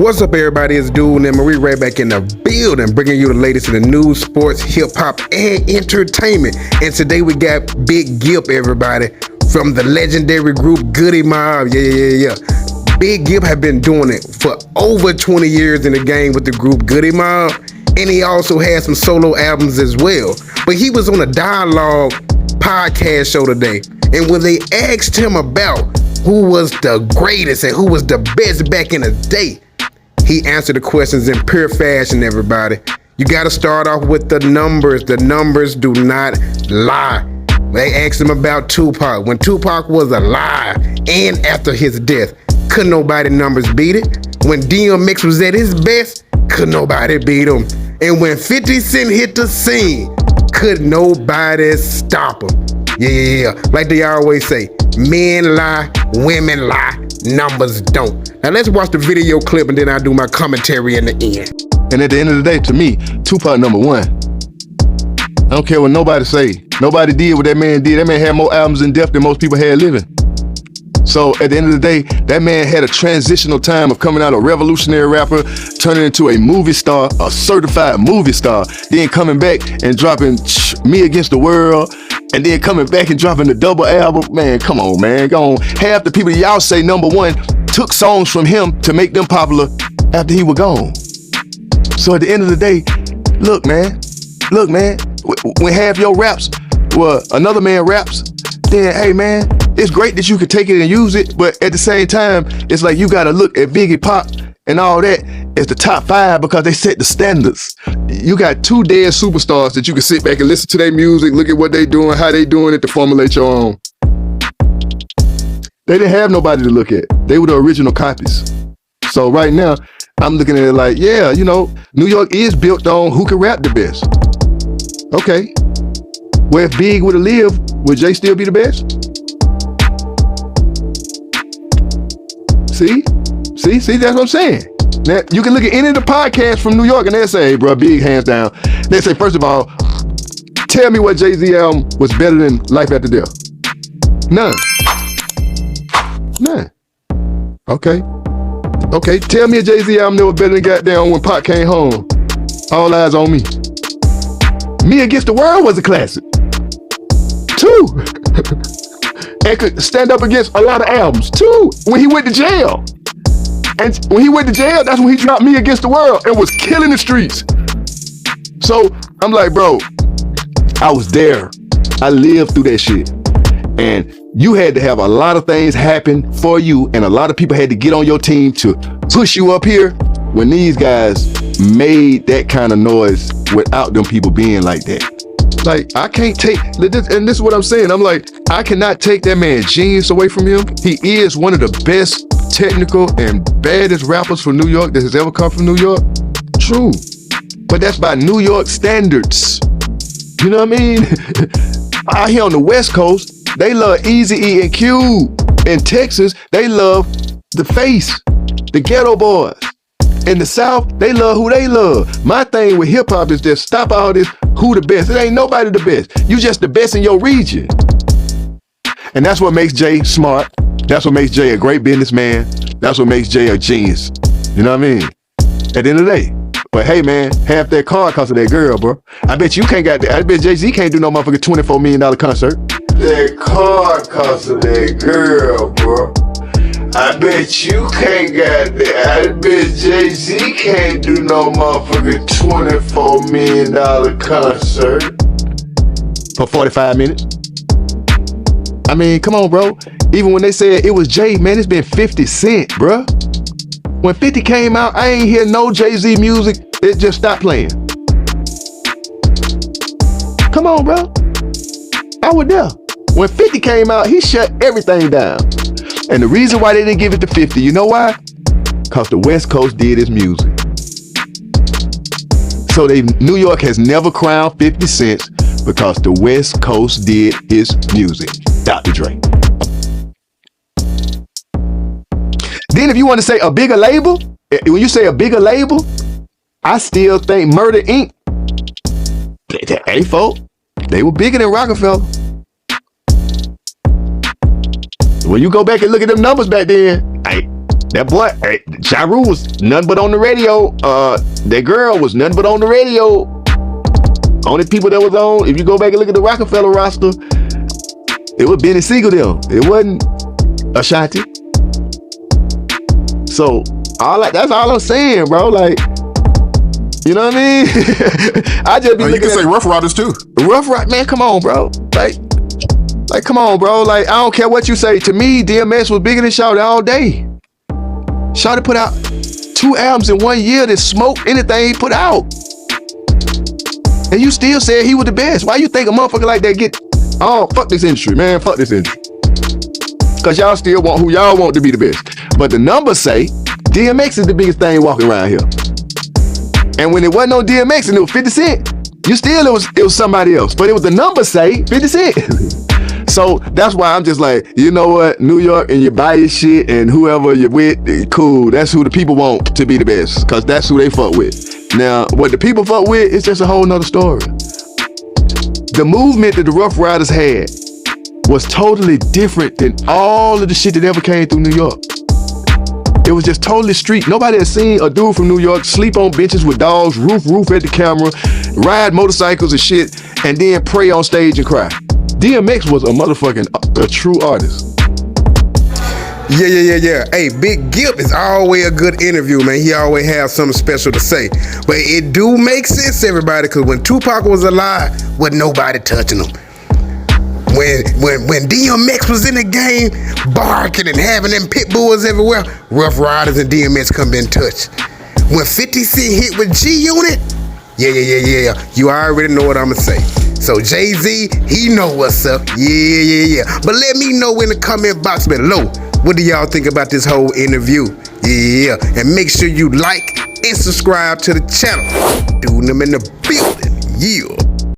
What's up, everybody? It's Dude and Marie right back in the building, bringing you the latest in the news, sports, hip-hop, and entertainment. And today we got BIG Gipp, everybody, from the legendary group Goody Mob. Yeah. BIG Gipp have been doing it for over 20 years in the game with the group Goody Mob, and he also had some solo albums as well. But he was on a Dialogue podcast show today, and when they asked him about who was the greatest and who was the best back in the day, he answered the questions in pure fashion, everybody. You got to start off with the numbers. The numbers do not lie. They asked him about Tupac. When Tupac was alive and after his death, could nobody numbers beat it? When DMX was at his best, could nobody beat him? And when 50 Cent hit the scene, could nobody stop him? Yeah. Like they always say, men lie, women lie, numbers don't. Now let's watch the video clip and then I'll do my commentary in the end. And at the end of the day, to me, Tupac number one. I don't care what nobody say. Nobody did what that man did. That man had more albums in depth than most people had living. So at the end of the day, that man had a transitional time of coming out a revolutionary rapper, turning into a movie star, a certified movie star, then coming back and dropping Me Against the World, and then coming back and dropping the double album. Man, come on, man. Go on. Half the people y'all say number one took songs from him to make them popular after he was gone. So at the end of the day, look, man, when half your raps were another man raps, then, hey, man, it's great that you could take it and use it, but at the same time, it's like you got to look at Biggie, Pop, and all that as the top five because they set the standards. You got two dead superstars that you can sit back and listen to their music, look at what they doing, how they doing it to formulate your own. They didn't have nobody to look at. They were the original copies. So right now, I'm looking at it like, yeah, you know, New York is built on who can rap the best. Okay. Well, if Big would have lived, would Jay still be the best? See, that's what I'm saying. Now, you can look at any of the podcasts from New York and they'll say, hey, bro, Big hands down. They say, first of all, tell me what JayZ album was better than Life After Death. None. Okay, tell me a JayZ album that was better than goddamn When Pac Came Home. All Eyes on Me. Me Against the World was a classic. 2. And could stand up against a lot of albums. 2. When he went to jail. And when he went to jail, that's when he dropped Me Against the World and was killing the streets. So I'm like, bro, I was there. I lived through that shit. And you had to have a lot of things happen for you, and a lot of people had to get on your team to push you up here when these guys made that kind of noise without them people being like that. Like, I can't take, and this is what I'm saying, I'm like, I cannot take that man's genius away from him. He is one of the best technical and baddest rappers from New York that has ever come from New York. True. But that's by New York standards. You know what I mean? Out here on the West Coast, they love Easy-E and Cube. In Texas, they love The Face, the Ghetto Boys. In the South, they love who they love. My thing with hip hop is just stop all this who the best. It ain't nobody the best. You just the best in your region. And that's what makes Jay smart. That's what makes Jay a great businessman. That's what makes Jay a genius. You know what I mean? At the end of the day. But hey, man, half that car cost of that girl, bro. I bet you can't got that. I bet JayZ can't do no motherfucking $24 million concert. That car cost of that girl, bro. I bet you can't got that. I bet JayZ can't do no motherfucking $24 million concert for 45 minutes. I mean, come on, bro. Even when they said it was Jay, man, it's been 50 Cent, bro. When 50 came out, I ain't hear no JayZ music. It just stopped playing. Come on, bro. I was there. When 50 came out, he shut everything down. And the reason why they didn't give it to 50, you know why? Because the West Coast did his music. So New York has never crowned 50 Cent because the West Coast did his music. Dr. Dre. Then if you want to say a bigger label, when you say a bigger label, I still think Murder Inc. Hey, folks, they were bigger than Rockefeller. When you go back and look at them numbers back then, hey, That boy, hey, Ja Rule was nothing but on the radio. That girl was nothing but on the radio. Only people that was on, if you go back and look at the Rockefeller roster, it was Benny Siegel them. It wasn't Ashanti. So that's all I'm saying, bro. Like, you know what I mean? I just be you can say Rough Riders too. Rough Ride, man, come on, bro. Like, come on, bro. Like, I don't care what you say. To me, DMX was bigger than Shawty all day. Shawty put out 2 albums in 1 year that smoked anything he put out. And you still said he was the best. Why you think a motherfucker like that get, oh, fuck this industry, man, fuck this industry. Cause y'all still want who y'all want to be the best. But the numbers say DMX is the biggest thing walking around here. And when it wasn't no DMX and it was 50 Cent, it was somebody else. But it was the numbers say 50 Cent. So that's why I'm just like, you know what, New York, and you buy your shit, and whoever you're with, cool. That's who the people want to be the best, cause that's who they fuck with. Now, what the people fuck with is just a whole nother story. The movement that the Rough Riders had was totally different than all of the shit that ever came through New York. It was just totally street. Nobody had seen a dude from New York sleep on benches with dogs, roof at the camera, ride motorcycles and shit, and then pray on stage and cry. DMX was a true artist. Yeah. Hey, Big Gipp is always a good interview, man. He always has something special to say. But it do make sense, everybody, because when Tupac was alive, wasn't nobody touching him. When DMX was in the game, barking and having them pit bulls everywhere, Rough Riders and DMX come in touch. When 50 Cent hit with G-Unit, yeah. You already know what I'ma say. So JayZ, he know what's up. Yeah. But let me know in the comment box below, what do y'all think about this whole interview? Yeah. And make sure you like and subscribe to the channel. Doing them in the building. Yeah.